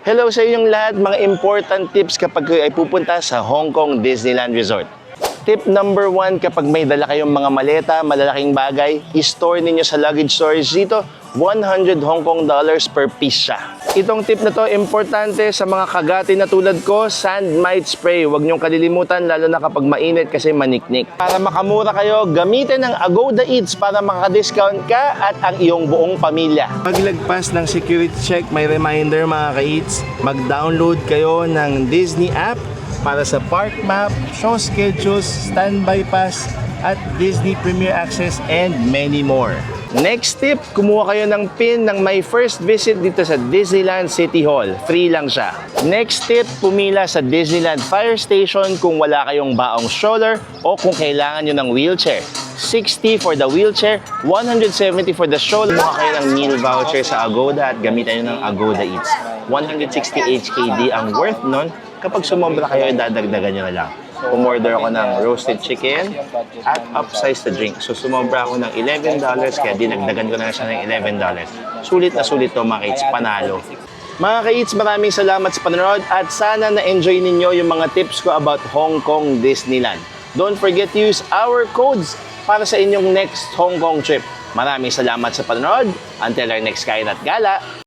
Hello sa inyong lahat, mga important tips kapag kayo ay pupunta sa Hong Kong Disneyland Resort. Tip number 1, kapag may dala kayong mga maleta, malalaking bagay, i-store ninyo sa luggage storage dito, 100 Hong Kong dollars per piece siya. Itong tip na to, importante sa mga kagati na tulad ko, sand mite spray. Huwag niyong kalilimutan, lalo na kapag mainit kasi maniknik. Para makamura kayo, gamitin ang Agoda Eats para makaka-discount ka at ang iyong buong pamilya. Paglagpas ng security check, may reminder mga ka-Eats, mag-download kayo ng Disney app para sa park map, show schedules, standby pass, at Disney Premier Access, and many more. Next tip, kumuha kayo ng pin ng my first visit dito sa Disneyland City Hall. Free lang siya. Next tip, pumila sa Disneyland Fire Station kung wala kayong baong stroller o kung kailangan nyo ng wheelchair. 60 for the wheelchair, 170 for the stroller. Kumuha kayo ng meal voucher sa Agoda at gamitan nyo ng Agoda Eats. 160 HKD ang worth nun. Kapag sumobra kayo, dadagdagan nyo na lang. Umorder ako ng roasted chicken at upsize the drink. So sumobra ako ng $11, kaya dinagdagan ko na siya ng $11. Sulit na sulit to mga ka-Eats, panalo. Mga ka-Eats, maraming salamat sa panonood at sana na-enjoy ninyo yung mga tips ko about Hong Kong Disneyland. Don't forget to use our codes para sa inyong next Hong Kong trip. Maraming salamat sa panonood. Until our next kain at gala.